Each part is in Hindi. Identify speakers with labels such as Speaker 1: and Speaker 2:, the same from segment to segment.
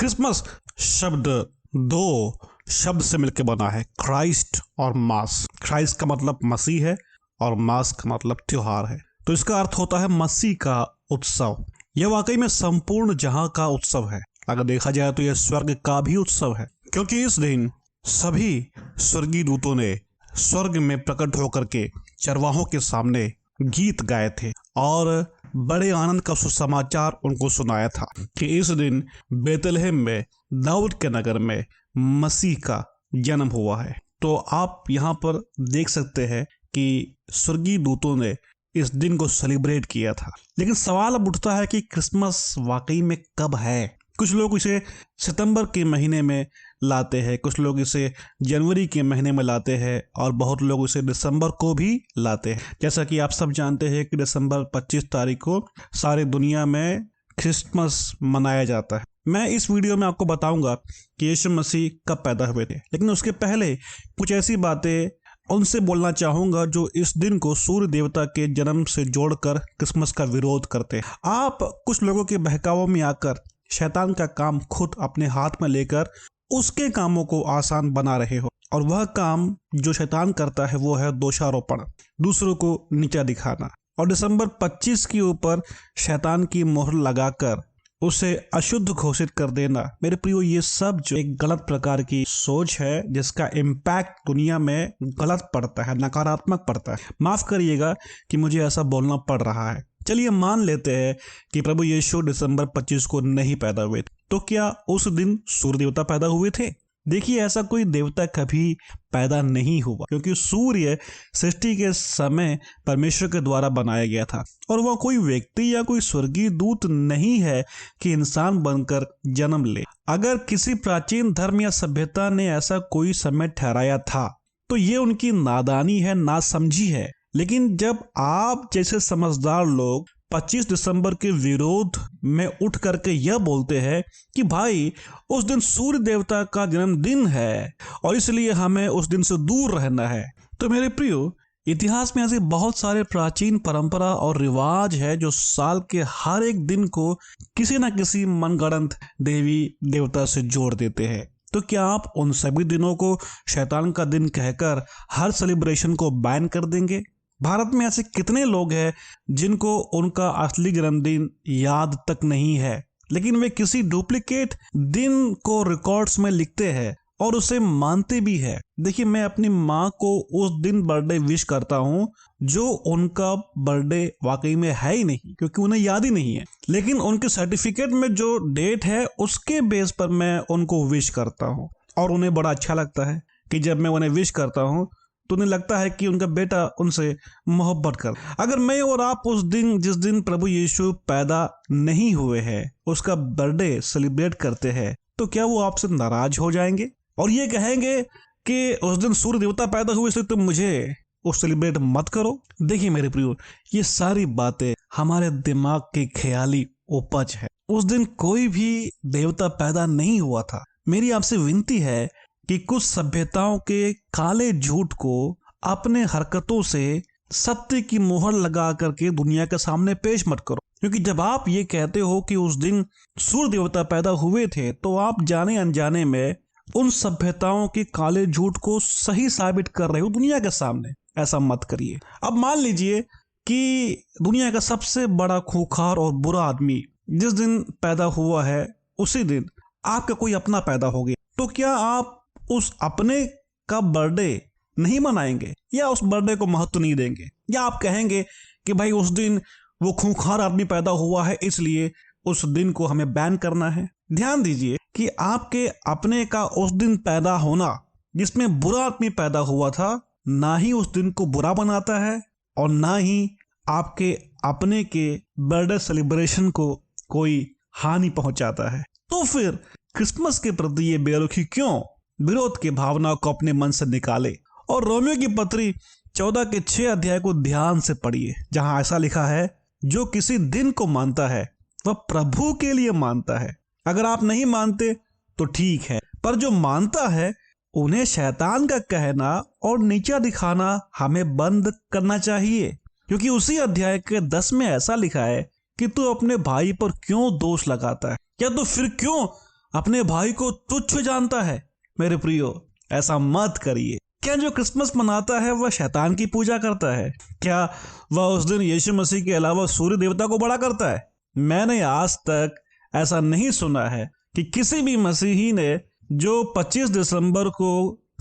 Speaker 1: क्रिसमस शब्द दो शब्द से मिलकर बना है, क्राइस्ट और मास। क्राइस्ट का मतलब मसीह है और मास का मतलब त्योहार है। तो इसका अर्थ होता है मसीह का उत्सव। यह वाकई में संपूर्ण जहां का उत्सव है। अगर देखा जाए तो यह स्वर्ग का भी उत्सव है, क्योंकि इस दिन सभी स्वर्गीय दूतों ने स्वर्ग में प्रकट होकर के चरवाहों के सामने गीत गाए थे और बड़े आनंद का सुसमाचार उनको सुनाया था कि इस दिन बेतलहम में दाऊद के नगर में मसीह का जन्म हुआ है। तो आप यहाँ पर देख सकते हैं कि स्वर्गीय दूतों ने इस दिन को सेलिब्रेट किया था। लेकिन सवाल अब उठता है कि क्रिसमस वाकई में कब है। कुछ लोग इसे सितंबर के महीने में लाते हैं, कुछ लोग इसे जनवरी के महीने में लाते हैं और बहुत लोग इसे दिसंबर को भी लाते हैं। जैसा कि आप सब जानते हैं कि दिसंबर 25 तारीख को सारी दुनिया में क्रिसमस मनाया जाता है। मैं इस वीडियो में आपको बताऊंगा कि यीशु मसीह कब पैदा हुए थे, लेकिन उसके पहले कुछ ऐसी बातें उनसे बोलना चाहूंगा जो इस दिन को सूर्य देवता के जन्म से जोड़कर क्रिसमस का विरोध करते हैं। आप कुछ लोगों के बहकावों में आकर शैतान का काम खुद अपने हाथ में लेकर उसके कामों को आसान बना रहे हो, और वह काम जो शैतान करता है वो है दोषारोपण, दूसरों को नीचा दिखाना और दिसंबर 25 के ऊपर शैतान की मोहर लगाकर उसे अशुद्ध घोषित कर देना। मेरे प्रियो, ये सब जो एक गलत प्रकार की सोच है जिसका इम्पैक्ट दुनिया में गलत पड़ता है, नकारात्मक पड़ता है। माफ करिएगा कि मुझे ऐसा बोलना पड़ रहा है। चलिए मान लेते हैं कि प्रभु यीशु दिसंबर 25 को नहीं पैदा हुए, तो क्या उस दिन सूर्य देवता पैदा हुए थे? देखिए, ऐसा कोई देवता कभी पैदा नहीं हुआ, क्योंकि सूर्य सृष्टि के समय परमेश्वर के द्वारा बनाया गया था और वह कोई व्यक्ति या कोई स्वर्गीय दूत नहीं है कि इंसान बनकर जन्म ले। अगर किसी प्राचीन धर्म या सभ्यता ने ऐसा कोई समय ठहराया था तो ये उनकी नादानी है, नासमझी है। लेकिन जब आप जैसे समझदार लोग 25 दिसंबर के विरोध में उठ करके यह बोलते हैं कि भाई उस दिन सूर्य देवता का जन्मदिन है और इसलिए हमें उस दिन से दूर रहना है, तो मेरे प्रियो, इतिहास में ऐसे बहुत सारे प्राचीन परंपरा और रिवाज है जो साल के हर एक दिन को किसी न किसी मनगढ़ंत देवी देवता से जोड़ देते हैं। तो क्या आप उन सभी दिनों को शैतान का दिन कहकर हर सेलिब्रेशन को बैन कर देंगे? भारत में ऐसे कितने लोग हैं जिनको उनका असली जन्मदिन याद तक नहीं है, लेकिन वे किसी डुप्लीकेट दिन को रिकॉर्ड्स में लिखते हैं और उसे मानते भी है। देखिए, मैं अपनी माँ को उस दिन बर्थडे विश करता हूँ जो उनका बर्थडे वाकई में है ही नहीं, क्योंकि उन्हें याद ही नहीं है, लेकिन उनके सर्टिफिकेट में जो डेट है उसके बेस पर मैं उनको विश करता हूँ और उन्हें बड़ा अच्छा लगता है कि जब मैं उन्हें विश करता हूँ तो उन्हें लगता है कि उनका बेटा उनसे मोहब्बत कर। अगर मैं और आप उस दिन, जिस दिन प्रभु यीशु पैदा नहीं हुए हैं, उसका बर्थडे सेलिब्रेट करते हैं, तो क्या वो आपसे नाराज हो जाएंगे और ये कहेंगे कि उस दिन सूर्य देवता पैदा हुए इसलिए तुम मुझे वो सेलिब्रेट मत करो? देखिए मेरे प्रियो, ये सारी बातें हमारे दिमाग की ख्याली उपज है। उस दिन कोई भी देवता पैदा नहीं हुआ था। मेरी आपसे विनती है कि कुछ सभ्यताओं के काले झूठ को अपने हरकतों से सत्य की मोहर लगा करके दुनिया के सामने पेश मत करो, क्योंकि जब आप ये कहते हो कि उस दिन सूर्य देवता पैदा हुए थे तो आप जाने अनजाने में उन सभ्यताओं के काले झूठ को सही साबित कर रहे हो दुनिया के सामने। ऐसा मत करिए। अब मान लीजिए कि दुनिया का सबसे बड़ा खूंखार और बुरा आदमी जिस दिन पैदा हुआ है उसी दिन आपका कोई अपना पैदा हो गया, तो क्या आप उस अपने का बर्थडे नहीं मनाएंगे या उस बर्थडे को महत्व नहीं देंगे, या आप कहेंगे कि भाई उस दिन वो खूंखार आदमी पैदा हुआ है इसलिए उस दिन को हमें बैन करना है? ध्यान दीजिए कि आपके अपने का उस दिन पैदा होना जिसमें बुरा आदमी पैदा हुआ था ना ही उस दिन को बुरा बनाता है और ना ही आपके अपने के बर्थडे सेलिब्रेशन को कोई हानि पहुंचाता है। तो फिर क्रिसमस के प्रति ये बेरुखी क्यों? विरोध की भावना को अपने मन से निकाले और रोमियो की पत्री 14 के 6 अध्याय को ध्यान से पढ़िए, जहां ऐसा लिखा है, जो किसी दिन को मानता है वह प्रभु के लिए मानता है। अगर आप नहीं मानते तो ठीक है, पर जो मानता है उन्हें शैतान का कहना और नीचा दिखाना हमें बंद करना चाहिए, क्योंकि उसी अध्याय के 10 में ऐसा लिखा है कि तू अपने भाई पर क्यों दोष लगाता है, या तो फिर क्यों अपने भाई को तुच्छ जानता है। मेरे प्रियो, ऐसा मत करिए। क्या जो क्रिसमस मनाता है वह शैतान की पूजा करता है? क्या वह उस दिन यीशु मसीह के अलावा सूर्य देवता को बड़ा करता है? मैंने आज तक ऐसा नहीं सुना है कि किसी भी मसीही ने जो 25 दिसंबर को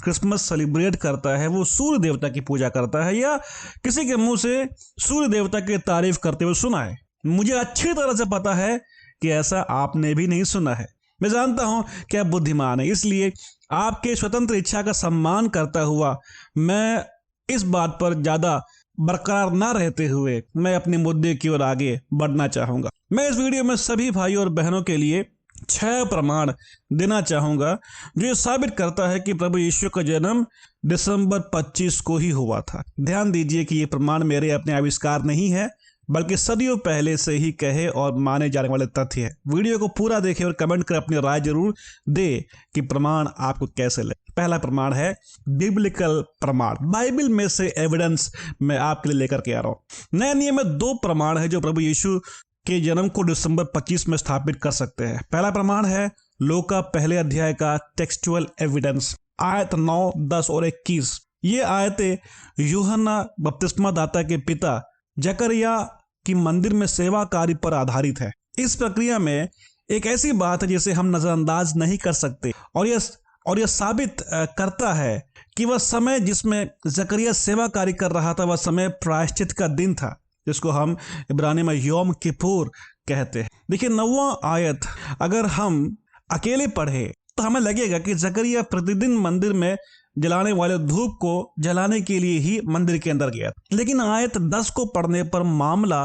Speaker 1: क्रिसमस सेलिब्रेट करता है वो सूर्य देवता की पूजा करता है या किसी के मुंह से सूर्य देवता की तारीफ करते हुए सुना है। मुझे अच्छी तरह से पता है कि ऐसा आपने भी नहीं सुना है। मैं जानता हूं कि आप बुद्धिमान है, इसलिए आपके स्वतंत्र इच्छा का सम्मान करता हुआ मैं इस बात पर ज्यादा बरकरार ना रहते हुए मैं अपने मुद्दे की ओर आगे बढ़ना चाहूंगा। मैं इस वीडियो में सभी भाइयों और बहनों के लिए 6 प्रमाण देना चाहूंगा जो ये साबित करता है कि प्रभु यीशु का जन्म दिसंबर 25 को ही हुआ था। ध्यान दीजिए कि ये प्रमाण मेरे अपने आविष्कार नहीं है, बल्कि सदियों पहले से ही कहे और माने जाने वाले तथ्य है। वीडियो को पूरा देखें और कमेंट कर अपनी राय जरूर दे कि प्रमाण आपको कैसे लगे। पहला प्रमाण है बिब्लिकल प्रमाण। बाइबल में से एविडेंस मैं आपके लिए लेकर के आ रहा हूं। नए नियम में 2 प्रमाण है जो प्रभु यीशु के जन्म को दिसंबर 25 में स्थापित कर सकते हैं। पहला प्रमाण है लूका पहले अध्याय का टेक्सचुअल एविडेंस, आयत 9, 10 और 21। ये आयतें यूहन्ना बपतिस्मा दाता के पिता जकरिया की मंदिर में सेवा कार्य पर आधारित है। इस प्रक्रिया में एक ऐसी बात है जिसे हम नजरअंदाज नहीं कर सकते और यह साबित करता है कि वह समय जिसमें जकरिया सेवा कार्य कर रहा था वह समय प्रायश्चित का दिन था, जिसको हम इब्रानी में योम किपुर कहते हैं। देखिए 9वां आयत अगर हम अकेले पढ़े तो हमें लगेगा कि जकरिया प्रतिदिन मंदिर में जलाने वाले धूप को जलाने के लिए ही मंदिर के अंदर गया, लेकिन आयत 10 को पढ़ने पर मामला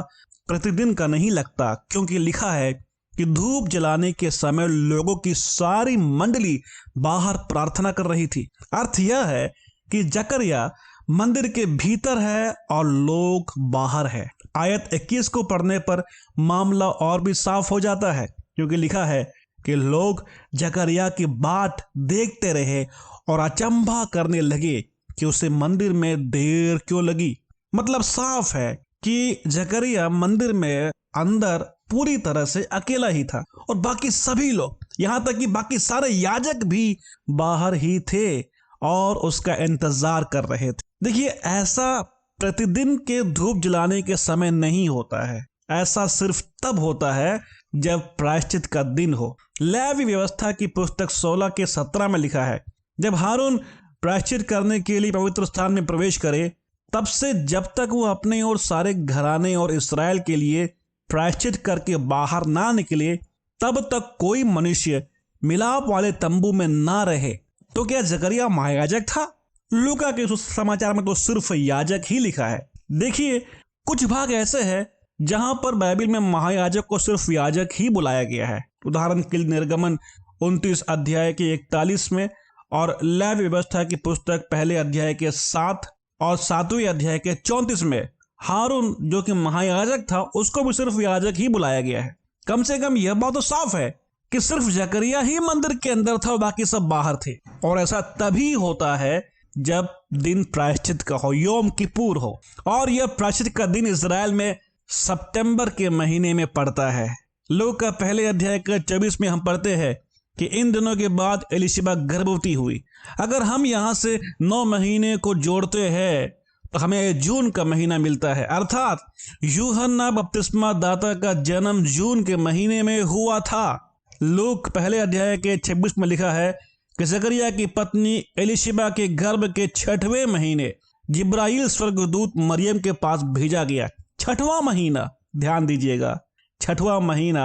Speaker 1: प्रतिदिन का नहीं लगता, क्योंकि लिखा है कि धूप जलाने के समय लोगों की सारी मंडली बाहर प्रार्थना कर रही थी। अर्थ यह है कि जकरिया मंदिर के भीतर है और लोग बाहर है। आयत 21 को पढ़ने पर मामला और भी साफ हो जाता है, क्योंकि लिखा है कि लोग जकरिया की बाट देखते रहे और अचंभा करने लगे कि उसे मंदिर में देर क्यों लगी। मतलब साफ है कि जकरिया मंदिर में अंदर पूरी तरह से अकेला ही था और बाकी सभी लोग, यहां तक कि बाकी सारे याजक भी बाहर ही थे और उसका इंतजार कर रहे थे। देखिए, ऐसा प्रतिदिन के धूप जलाने के समय नहीं होता है। ऐसा सिर्फ तब होता है जब प्रायश्चित का दिन हो। लेवी व्यवस्था की पुस्तक 16 के 17 में लिखा है, जब हारून प्रायश्चित करने के लिए पवित्र स्थान में प्रवेश करे, तब से जब तक वो अपने और सारे घराने और इस्राएल के लिए प्रायश्चित करके बाहर ना निकले, तब तक कोई मनुष्य मिलाप वाले तंबू में ना रहे। तो क्या जकरिया महायाजक था? लूका के समाचार में तो सिर्फ याजक ही लिखा है। देखिए, कुछ भाग ऐसे हैं जहां पर बाइबल में महायाजक को सिर्फ याजक ही बुलाया गया है। उदाहरण के लिए निर्गमन 29 अध्याय के 41 में और लेवी व्यवस्था की पुस्तक पहले अध्याय के 7 और 7वें अध्याय के 34 में हारून जो कि महायाजक था उसको भी सिर्फ याजक ही बुलाया गया है। कम से कम यह बात तो साफ है कि सिर्फ जकरिया ही मंदिर के अंदर था और बाकी सब बाहर थे। और ऐसा तभी होता है जब दिन प्रायश्चित का हो, योम किपुर हो, और यह प्रायश्चित का दिन इजराइल में सितंबर के महीने में पड़ता है। लूका पहले अध्याय के 24 में हम पढ़ते हैं कि इन दिनों के बाद एलिशिबा गर्भवती हुई। अगर हम यहाँ से 9 महीने को जोड़ते हैं तो हमें जून का महीना मिलता है, अर्थात यूहन्ना बपतिस्मा दाता का जन्म जून के महीने में हुआ था। लूक पहले अध्याय के 26 में लिखा है कि जकरिया की पत्नी एलिशिबा के गर्भ के 6वें महीने जिब्राइल स्वर्गदूत मरियम के पास भेजा गया। 6वां महीना, ध्यान दीजिएगा, 6वां महीना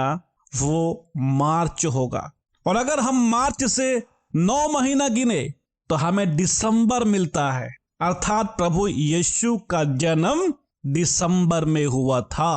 Speaker 1: वो मार्च होगा। और अगर हम मार्च से 9 महीना गिने तो हमें दिसंबर मिलता है, अर्थात प्रभु यीशु का जन्म दिसंबर में हुआ था।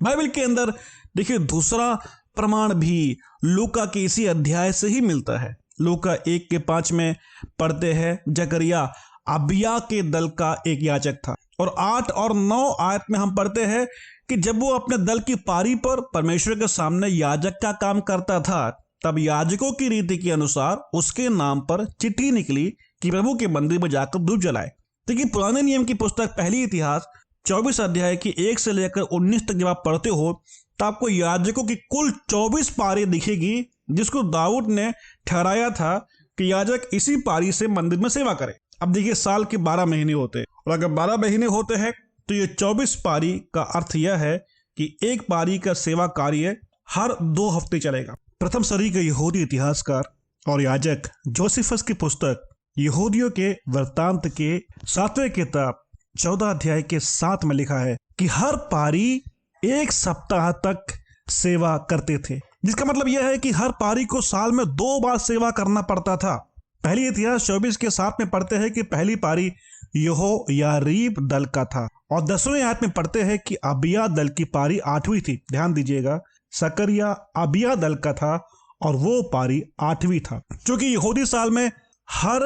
Speaker 1: बाइबल के अंदर देखिए दूसरा प्रमाण भी लूका के इसी अध्याय से ही मिलता है। लूका 1 के 5 में पढ़ते हैं, जकरिया अबिया के दल का एक याजक था। और 8 और 9 आयत में हम पढ़ते हैं कि जब वो अपने दल की पारी पर परमेश्वर के सामने याजक का काम करता था, तब याजकों की रीति के अनुसार उसके नाम पर चिट्ठी निकली कि प्रभु के मंदिर में जाकर धूप जलाए। देखिए, पुराने नियम की पुस्तक पहली इतिहास 24 अध्याय की 1 से लेकर 19 तक जब आप पढ़ते हो तो आपको याजकों की कुल 24 पारी दिखेगी, जिसको दाऊद ने ठहराया था कि याजक इसी पारी से मंदिर में सेवा करे। अब देखिए, साल के 12 महीने होते हैं, और अगर 12 महीने होते हैं तो ये 24 पारी का अर्थ यह है कि एक पारी का सेवा कार्य हर 2 हफ्ते चलेगा। प्रथम सदी के यहूदी इतिहासकार और याजक जोसेफस की पुस्तक यहूदियों के वृत्तांत के 7वें किताब 14 अध्याय के 7 में लिखा है कि हर पारी 1 सप्ताह तक सेवा करते थे, जिसका मतलब यह है कि हर पारी को साल में 2 बार सेवा करना पड़ता था। पहली इतिहास 24 के 7 में पढ़ते हैं कि पहली पारी यहोयारीब दल का था, और 10वें आयत में पढ़ते हैं कि अबिया दल की पारी 8वीं थी। ध्यान दीजिएगा, सकरिया अबिया दल का था और वो पारी 8वीं था। क्योंकि यहूदी साल में हर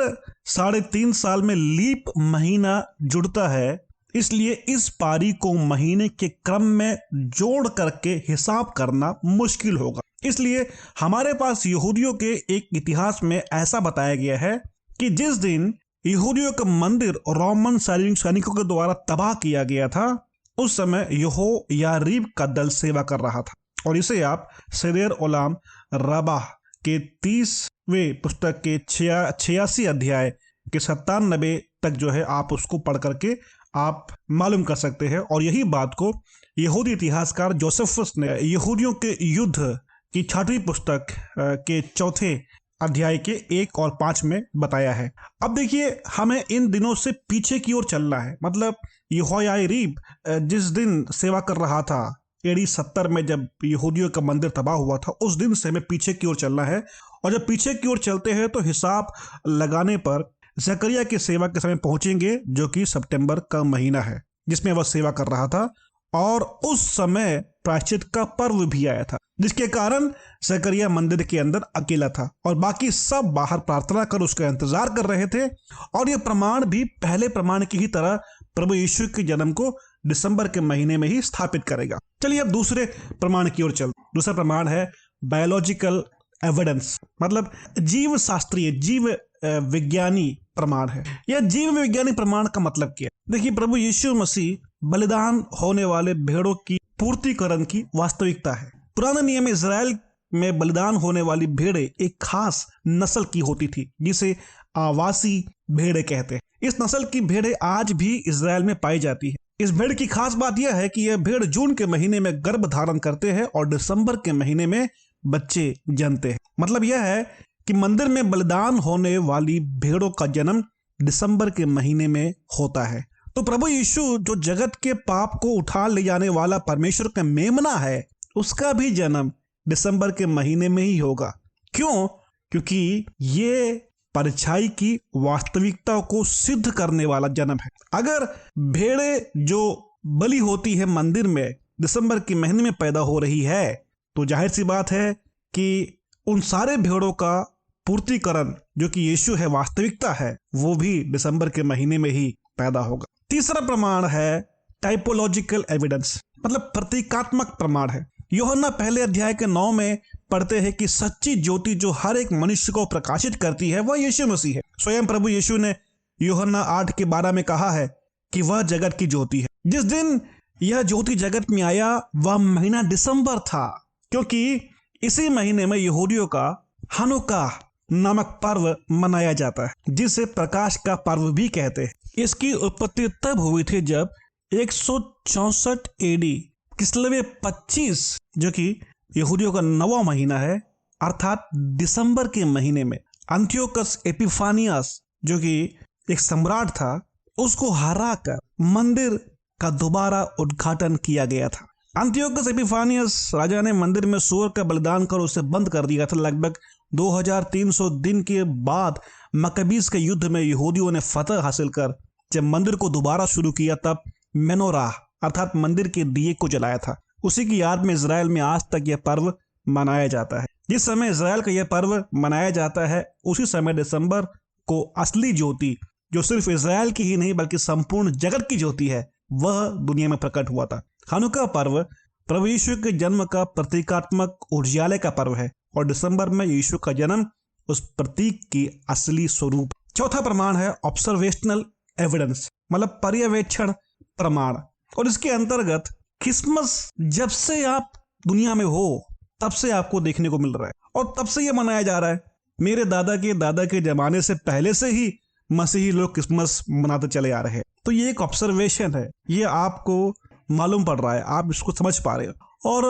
Speaker 1: 3.5 साल में लीप महीना जुड़ता है, इसलिए इस पारी को महीने के क्रम में जोड़ करके हिसाब करना मुश्किल होगा। इसलिए हमारे पास यहूदियों के एक इतिहास में ऐसा बताया गया है कि जिस दिन यहूदियों का मंदिर रोमन सैनिकों के द्वारा तबाह किया गया था, उस समय यहोयारीब का दल सेवा कर रहा था। और इसे आप सदर ओलाम रबाह के 30वें पुस्तक के 86 अध्याय के 97 तक जो है आप उसको पढ़ करके आप मालूम कर सकते हैं। और यही बात को यहूदी इतिहासकार जोसेफस ने यहूदियों के युद्ध की 6वीं पुस्तक के 4 अध्याय के 1 और 5 में बताया है। अब देखिए, हमें इन दिनों से पीछे की ओर चलना है। मतलब यहोयारीब जिस दिन सेवा कर रहा था एडी 70 में, जब यहूदियों का मंदिर तबाह हुआ था, उस दिन से हमें पीछे की ओर चलना है। और जब पीछे की ओर चलते हैं तो हिसाब लगाने पर जकरिया की सेवा के समय पहुंचेंगे, जो कि सितंबर का महीना है जिसमें वह सेवा कर रहा था। और उस समय प्रायश्चित का पर्व भी आया था, जिसके कारण जकरिया मंदिर के अंदर अकेला था और बाकी सब बाहर प्रार्थना कर उसका इंतजार कर रहे थे। और यह प्रमाण भी पहले प्रमाण की ही तरह प्रभु यीशु के जन्म को दिसंबर के महीने में ही स्थापित करेगा। चलिए अब दूसरे प्रमाण की ओर चलते। दूसरा प्रमाण है बायोलॉजिकल एविडेंस, मतलब जीव शास्त्रीय, जीव विज्ञानी प्रमाण है। यह जीव विज्ञानी प्रमाण का मतलब क्या है? देखिए, प्रभु यीशु मसीह बलिदान होने वाले भेड़ों की पूर्तिकरण की वास्तविकता है। पुराने नियम में इजराइल में बलिदान होने वाली भेड़ें एक खास नस्ल की होती थी, जिसे आवासी भेड़ें कहते हैं। इस नस्ल की भेड़ें आज भी इजराइल में पाई जाती है। इस भेड़ की खास बात यह है कि यह भेड़ जून के महीने में गर्भ धारण करते हैं और दिसंबर के महीने में बच्चे जन्मते हैं। मतलब यह है कि मंदिर में बलिदान होने वाली भेड़ों का जन्म दिसंबर के महीने में होता है। तो प्रभु यीशु जो जगत के पाप को उठा ले जाने वाला परमेश्वर का मेमना है, उसका भी जन्म दिसंबर के महीने में ही होगा। क्यों? क्योंकि ये परछाई की वास्तविकता को सिद्ध करने वाला जन्म है। अगर भेड़ें जो बलि होती है मंदिर में दिसंबर के महीने में पैदा हो रही है, तो जाहिर सी बात है कि उन सारे भेड़ों का पूर्तिकरण जो कि यीशु है, वास्तविकता है, वो भी दिसंबर के महीने में ही पैदा होगा। तीसरा प्रमाण है टाइपोलॉजिकल एविडेंस, मतलब प्रतीकात्मक प्रमाण है। यूहन्ना पहले अध्याय के 9 में पढ़ते हैं कि सच्ची ज्योति जो हर एक मनुष्य को प्रकाशित करती है वह यीशु मसीह है। स्वयं प्रभु यीशु ने यूहन्ना 8 के 12 में कहा है कि वह जगत की ज्योति है। जिस दिन यह ज्योति जगत में आया वह महीना दिसंबर था, क्योंकि इसी महीने में यहूदियों का हनुका नामक पर्व मनाया जाता है, जिसे प्रकाश का पर्व भी कहते हैं। इसकी उत्पत्ति तब हुई थी जब 164 एडी किस्लेव 25, जो कि यहूदियों का 9वां महीना है, अर्थात दिसंबर के महीने में अंतियोकस एपिफानियस, जो कि एक सम्राट था, उसको हराकर मंदिर का दोबारा उद्घाटन किया गया था। अंतियोकस एपिफानियस राजा ने मंदिर में सूअर का बलिदान कर उसे बंद कर दिया था। लगभग 2300 दिन के बाद मकबीस के युद्ध में यहूदियों ने फतह हासिल कर जब मंदिर को दोबारा शुरू किया, तब मेनोराह अर्थात मंदिर के दिए को जलाया था। उसी की याद में इजराइल में आज तक यह पर्व मनाया जाता है। जिस समय इजराइल का यह पर्व मनाया जाता है, उसी समय दिसंबर को असली ज्योति, जो सिर्फ इजराइल की ही नहीं बल्कि संपूर्ण जगत की ज्योति है, वह दुनिया में प्रकट हुआ था। हनुका पर्व प्रभु यीशु के जन्म का प्रतीकात्मक उजियाले का पर्व है और दिसंबर में यीशु का जन्म उस प्रतीक की असली स्वरूप। चौथा प्रमाण है ऑब्जर्वेशनल एविडेंस, मतलब पर्यवेक्षण प्रमाण। और इसके अंतर्गत क्रिसमस जब से आप दुनिया में हो तब से आपको देखने को मिल रहा है और तब से ये मनाया जा रहा है। मेरे दादा के जमाने से पहले से ही मसीही लोग क्रिसमस मनाते चले आ रहे हैं। तो ये एक ऑब्जर्वेशन है, ये आपको मालूम पड़ रहा है, आप इसको समझ पा रहे हो। और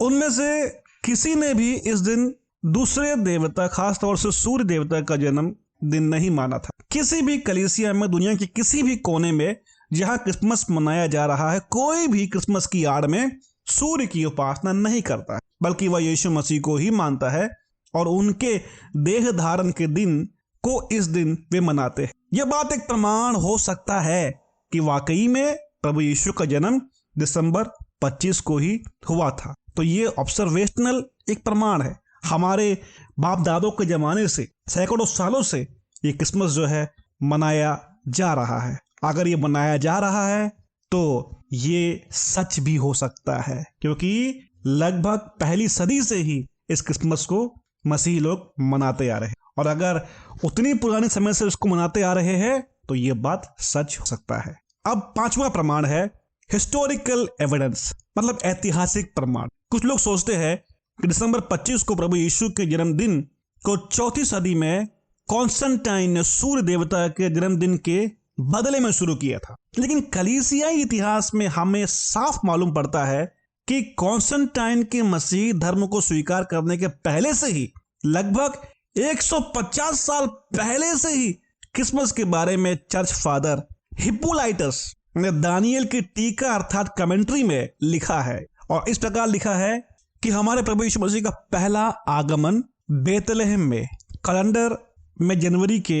Speaker 1: उनमें से किसी ने भी इस दिन दूसरे देवता, खासतौर से सूर्य देवता का जन्म दिन नहीं माना था। किसी भी कलीसिया में, दुनिया के किसी भी कोने में जहां क्रिसमस मनाया जा रहा है, कोई भी क्रिसमस की आड़ में सूर्य की उपासना नहीं करता है, बल्कि वह यीशु मसीह को ही मानता है और उनके देह धारण के दिन को इस दिन वे मनाते हैं। यह बात एक प्रमाण हो सकता है कि वाकई में प्रभु यीशु का जन्म दिसंबर 25 को ही हुआ था। तो ये ऑब्जर्वेशनल एक प्रमाण है। हमारे बाप दादों के जमाने से, सैकड़ों सालों से ये क्रिसमस जो है मनाया जा रहा है। अगर ये मनाया जा रहा है तो ये सच भी हो सकता है, क्योंकि लगभग पहली सदी से ही इस क्रिसमस को मसीही लोग मनाते आ रहे हैं। और अगर उतनी पुराने समय से इसको मनाते आ रहे हैं तो ये बात सच हो सकता है। अब पांचवा प्रमाण है हिस्टोरिकल एविडेंस, मतलब ऐतिहासिक प्रमाण। कुछ लोग सोचते हैं कि दिसंबर 25 को प्रभु यीशु के जन्मदिन को 4वीं सदी में कॉन्स्टेंटाइन ने सूर्य देवता के जन्मदिन के बदले में शुरू किया था। लेकिन कलीसियाई इतिहास में हमें साफ मालूम पड़ता है कि कॉन्स्टेंटाइन के मसीही धर्म को स्वीकार करने के पहले से ही, लगभग 150 साल पहले से ही क्रिसमस के बारे में चर्च फादर हिप्पोलाइटस ने दानियल की टीका अर्थात कमेंट्री में लिखा है। और इस प्रकार लिखा है कि हमारे प्रभु यीशु मसीह का पहला आगमन बेतलेहम में कैलेंडर में जनवरी के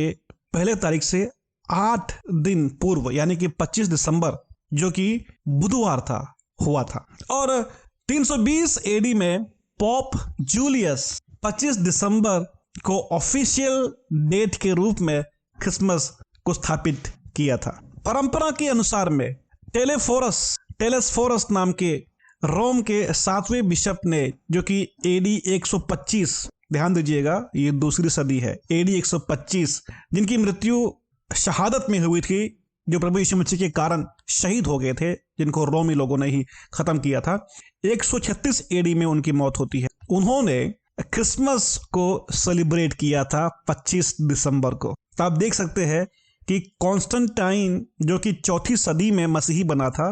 Speaker 1: पहले तारीख से 8 दिन पूर्व, यानी कि 25 दिसंबर, जो कि बुधवार था, हुआ था। और 320 एडी में पॉप जूलियस 25 दिसंबर को ऑफिशियल डेट के रूप में क्रिसमस को स्थापित किया था। परंपरा के अनुसार में टेलेस्फोरस नाम के रोम के 7वें बिशप ने, जो कि एडी 125, ध्यान दीजिएगा ये दूसरी सदी है, एडी 125, जिनकी मृत्यु शहादत में हुई थी, जो प्रभु यीशु मसीह के कारण शहीद हो गए थे, जिनको रोमी लोगों ने ही खत्म किया था। 136 एडी में उनकी मौत होती है। उन्होंने क्रिसमस को सेलिब्रेट किया था 25 दिसंबर को। तो आप देख सकते हैं कि कॉन्स्टेंटाइन, जो कि 4वीं सदी में मसीही बना था,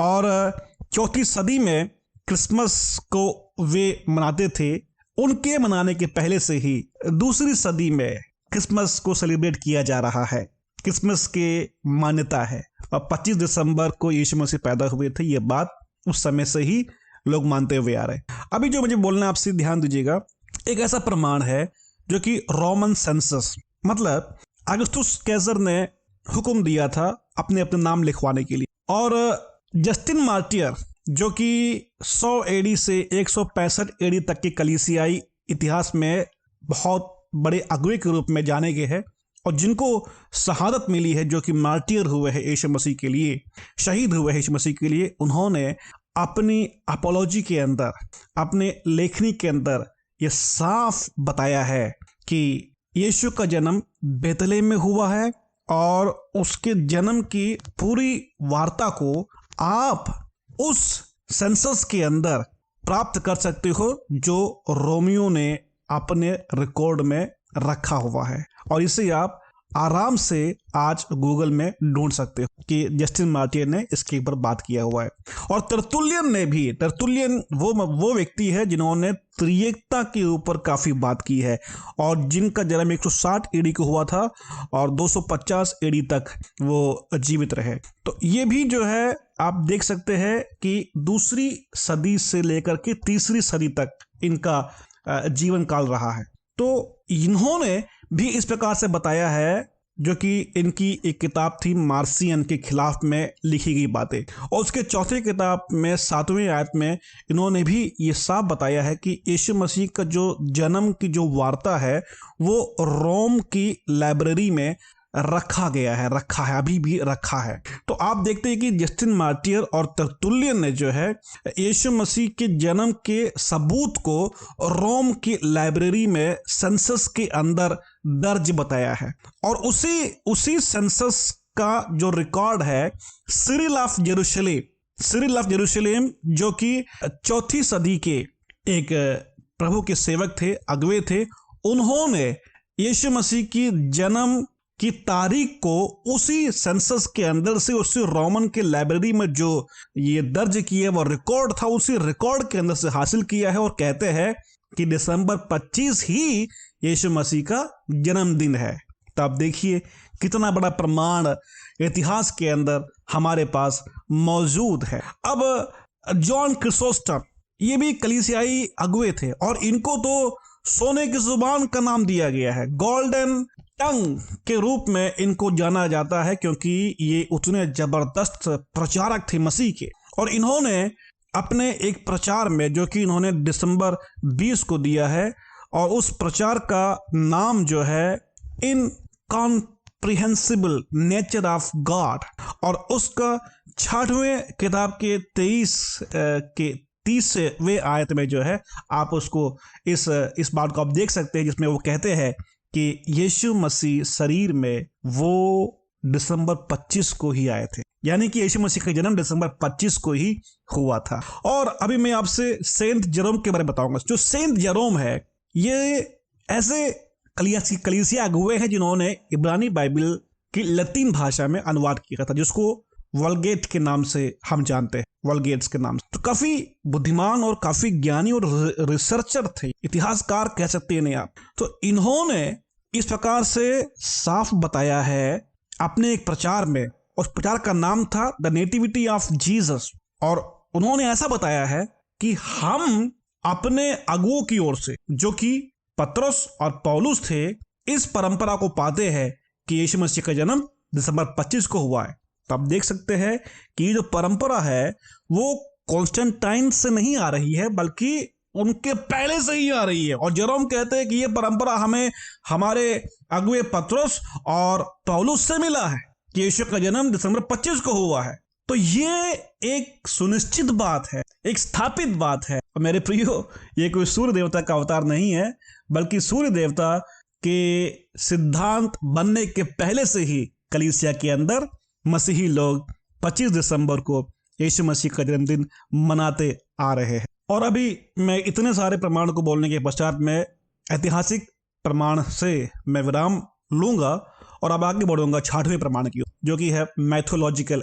Speaker 1: और 4वीं सदी में क्रिसमस को वे मनाते थे, उनके मनाने के पहले से ही दूसरी सदी में क्रिसमस को सेलिब्रेट किया जा रहा है। क्रिसमस के मान्यता है और 25 दिसंबर को यीशु मसीह पैदा हुए थे, ये बात उस समय से ही लोग मानते हुए आ रहे हैं। अभी जो मुझे बोलना है आपसे ध्यान दीजिएगा, एक ऐसा प्रमाण है जो कि रोमन सेंसस, मतलब अगस्तुस कैसर ने हुक्म दिया था अपने अपने नाम लिखवाने के लिए, और जस्टिन मार्टियर, जो कि 100 एडी से 165 एडी तक के कलीसियाई इतिहास में बहुत बड़े अगुवे के रूप में जाने गए हैं और जिनको शहादत मिली है, जो कि मार्टियर हुए हैं यीशु मसीह के लिए, शहीद हुए हैं यीशु मसीह के लिए, उन्होंने अपनी अपोलॉजी के अंदर, अपने लेखनी के अंदर ये साफ बताया है कि यीशु का जन्म बेतलेहम में हुआ है और उसके जन्म की पूरी वार्ता को आप उस सेंसस के अंदर प्राप्त कर सकते हो जो रोमियो ने अपने रिकॉर्ड में रखा हुआ है। और इसे आप आराम से आज गूगल में ढूंढ सकते हो कि जस्टिन मार्टियर ने इसके ऊपर बात किया हुआ है। और तरतुल्यन ने भी, तरतुल्यन वो व्यक्ति है जिन्होंने त्रिएकता के ऊपर काफी बात की है और जिनका जन्म 160 एडी को हुआ था और 250 एडी तक वो जीवित रहे। तो ये भी जो है आप देख सकते हैं कि दूसरी सदी से लेकर के तीसरी सदी तक इनका जीवन काल रहा है। तो इन्होंने भी इस प्रकार से बताया है, जो कि इनकी एक किताब थी मार्सियन के खिलाफ में लिखी गई बातें, और उसके चौथे किताब में 7वें आयत में इन्होंने भी ये साफ बताया है कि यीशु मसीह का जो जन्म की जो वार्ता है वो रोम की लाइब्रेरी में रखा गया है, अभी भी रखा है। तो आप देखते हैं कि जस्टिन मार्टियर और तरतुल्यन ने जो है यीशु मसीह के जन्म के सबूत को रोम की लाइब्रेरी में सेंसस के अंदर दर्ज बताया है। और उसी सेंसस का जो रिकॉर्ड है, Cyril of Jerusalem, Cyril of Jerusalem, जो कि 4वीं सदी के एक प्रभु के सेवक थे, अगुवे थे, उन्होंने यीशु मसीह की जन्म की तारीख को उसी सेंसस के अंदर से, उसी रोमन के लाइब्रेरी में जो ये दर्ज किया वो रिकॉर्ड था, उसी रिकॉर्ड के अंदर से हासिल किया है और कहते हैं कि दिसंबर 25 ही यीशु मसीह का जन्मदिन है। तो आप देखिए कितना बड़ा प्रमाण इतिहास के अंदर हमारे पास मौजूद है। अब जॉन क्रिसोस्टम, ये भी कलीसियाई अगुवे थे और इनको तो सोने की जुबान का नाम दिया गया है, गोल्डन टंग के रूप में इनको जाना जाता है, क्योंकि ये उतने जबरदस्त प्रचारक थे मसीह के। और इन्होंने अपने एक प्रचार में, जो कि इन्होंने दिसंबर 20 को दिया है, और उस प्रचार का नाम जो है इनकॉम्प्रिहेंसिबल नेचर ऑफ गॉड, और उसका 6वें किताब के 30वें आयत में जो है आप उसको इस बात को आप देख सकते हैं, जिसमें वो कहते हैं कि यीशु मसीह शरीर में वो दिसंबर 25 को ही आए थे, यानी कि यीशु मसीह का जन्म दिसंबर 25 को ही हुआ था। और अभी मैं आपसे सेंट जेरोम के बारे में बताऊंगा। जो सेंट जेरोम है, ये ऐसे कलीसिया अगुवे हैं जिन्होंने इब्रानी बाइबल की लतीन भाषा में अनुवाद किया था, जिसको वल्गेट के नाम से हम जानते हैं, वल्गेट्स के नाम से। तो काफी बुद्धिमान और काफी ज्ञानी और रिसर्चर थे, इतिहासकार कह सकते हैं नहीं आप। तो इन्होंने इस प्रकार से साफ बताया है अपने एक प्रचार में, उस प्रचार का नाम था द नेटिविटी ऑफ जीसस, और उन्होंने ऐसा बताया है कि हम अपने अगुओं की ओर से, जो कि पतरस और पौलुस थे, इस परंपरा को पाते हैं कि यीशु मसीह का जन्म दिसंबर 25 को हुआ है। तो आप देख सकते हैं कि ये जो परंपरा है वो कॉन्स्टेंटाइन से नहीं आ रही है, बल्कि उनके पहले से ही आ रही है। और जेरोम कहते हैं कि ये परंपरा हमें हमारे अगुवे पतरस और पौलुस से मिला है कि यीशु का जन्म दिसंबर 25 को हुआ है। तो ये एक सुनिश्चित बात है, एक स्थापित बात है। और मेरे प्रियो, ये कोई सूर्य देवता का अवतार नहीं है, बल्कि सूर्य देवता के सिद्धांत बनने के पहले से ही कलीसिया के अंदर मसीही लोग 25 दिसंबर को यीशु मसीह का जन्मदिन मनाते आ रहे हैं। और अभी मैं इतने सारे प्रमाण को बोलने के पश्चात में ऐतिहासिक प्रमाण से मैं विराम लूंगा और अब आगे बढ़ूंगा 6वें प्रमाण की, जो कि है मैथोलॉजिकल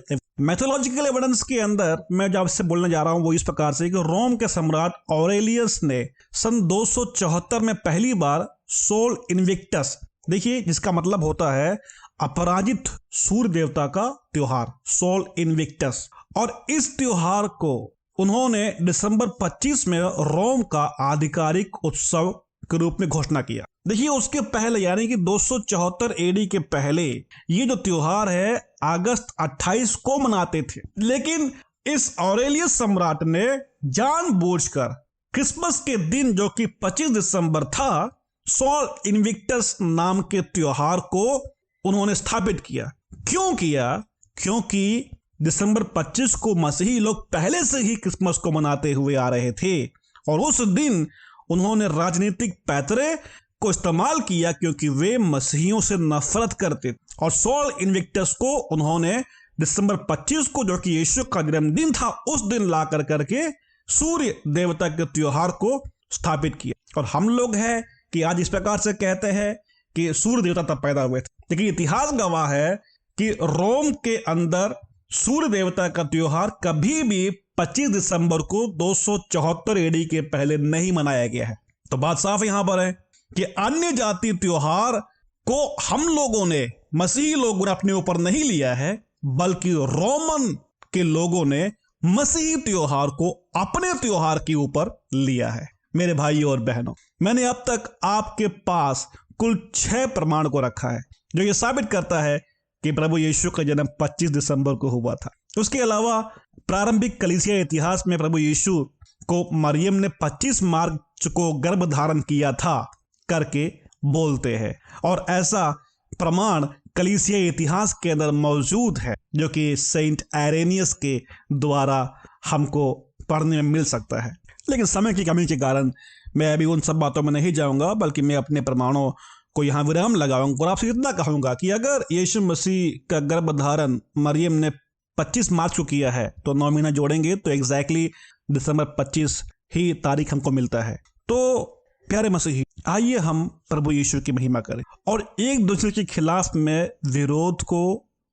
Speaker 1: एविडेंस के अंदर मैं जो आपसे बोलने जा रहा हूं वो इस प्रकार से कि रोम के सम्राट ऑरेलियस ने सन 274 में पहली बार सोल इन्विक्टस, देखिए जिसका मतलब होता है अपराजित सूर्य देवता का त्योहार, सोल इन्विक्टस, और इस त्योहार को उन्होंने दिसंबर 25 में रोम का आधिकारिक उत्सव के रूप में घोषणा किया। देखिए उसके पहले यानी कि 274 एडी के पहले ये जो त्योहार है अगस्त 28 को मनाते थे, लेकिन इस ऑरेलियस सम्राट ने जानबूझकर क्रिसमस के दिन, जो कि 25 दिसंबर था, सोल इन्विक्टस नाम के त्योहार को उन्होंने स्थापित किया। क्यों किया? क्योंकि दिसंबर 25 को मसीही लोग पहले से ही क्रिसमस को मनाते हुए आ रहे थे, और उस दिन उन्होंने राजनीतिक पैतरे को इस्तेमाल किया क्योंकि वे मसीहियों से नफरत करते, और सोल इन्विक्टस को उन्होंने दिसंबर 25 को, जो कि यीशु का जन्मदिन था, उस दिन ला करके सूर्य देवता के त्योहार को स्थापित किया। और हम लोग हैं कि आज इस प्रकार से कहते हैं कि सूर्य देवता तब पैदा हुए थे, लेकिन इतिहास गवाह है कि रोम के अंदर सूर्य देवता का त्योहार कभी भी 25 दिसंबर को 274 एडी के पहले नहीं मनाया गया है। तो बात साफ यहां पर है कि अन्य जाति त्योहार को हम लोगों ने, मसीही लोगों ने अपने ऊपर नहीं लिया है, बल्कि रोमन के लोगों ने मसीही त्योहार को अपने त्योहार के ऊपर लिया है। मेरे भाइयों और बहनों, मैंने अब तक आपके पास कुल 6 प्रमाण को रखा है जो ये साबित करता है कि प्रभु यीशु का जन्म 25 दिसंबर को हुआ था। उसके अलावा प्रारंभिक कलीसिया इतिहास में प्रभु यीशु को मरियम ने 25 मार्च को गर्भ धारण किया था करके बोलते हैं, और ऐसा प्रमाण कलीसिया इतिहास के अंदर मौजूद है, जो कि सेंट आइरेनियस के द्वारा हमको पढ़ने में मिल सकता है। लेकिन समय की कमी के कारण मैं अभी उन सब बातों में नहीं जाऊंगा, बल्कि मैं अपने प्रमाणों को यहाँ विराम लगाऊंगा और आपसे इतना कहूंगा कि अगर यीशु मसीह का गर्भ धारण मरियम ने 25 मार्च को किया है तो 9 महीना जोड़ेंगे तो एग्जैक्टली दिसंबर 25 ही तारीख हमको मिलता है। तो प्यारे मसीही, आइए हम प्रभु यीशु की महिमा करें और एक दूसरे के खिलाफ में विरोध को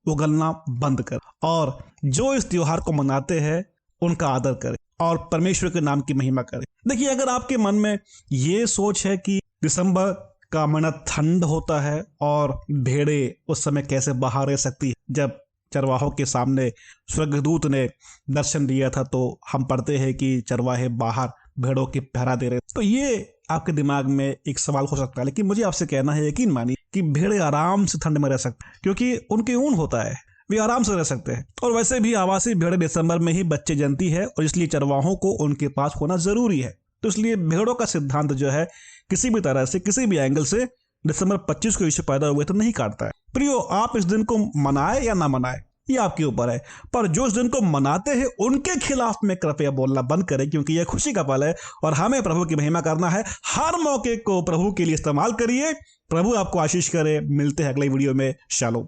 Speaker 1: उगलना बंद करें और जो इस त्योहार को मनाते हैं उनका आदर करें और परमेश्वर के नाम की महिमा करें। देखिए, अगर आपके मन में ये सोच है कि दिसंबर का महीना ठंड होता है और भेड़े उस समय कैसे बाहर रह सकती है, जब चरवाहों के सामने स्वर्गदूत ने दर्शन दिया था तो हम पढ़ते हैं कि चरवाहे बाहर भेड़ों की पहरा दे रहे। तो ये आपके दिमाग में एक सवाल हो सकता है, लेकिन मुझे आपसे कहना है, यकीन मानिए कि भेड़े आराम से ठंड में रह सकते हैं क्योंकि उनके ऊन होता है, वे आराम से रह सकते हैं। और वैसे भी आवासी भेड़ें दिसंबर में ही बच्चे जनती है और इसलिए चरवाहों को उनके पास होना जरूरी है। तो इसलिए भेड़ों का सिद्धांत जो है किसी भी तरह से, किसी भी एंगल से दिसंबर 25 को यीशु पैदा हुए तो नहीं काटता है। प्रियो, आप इस दिन को मनाए या ना मनाए ये आपके ऊपर है, पर जो इस दिन को मनाते हैं उनके खिलाफ में कृपया बोलना बंद करें क्योंकि यह खुशी का पल है और हमें प्रभु की महिमा करना है। हर मौके को प्रभु के लिए इस्तेमाल करिए। प्रभु आपको आशीष करे। मिलते हैं अगले वीडियो में। शालोम।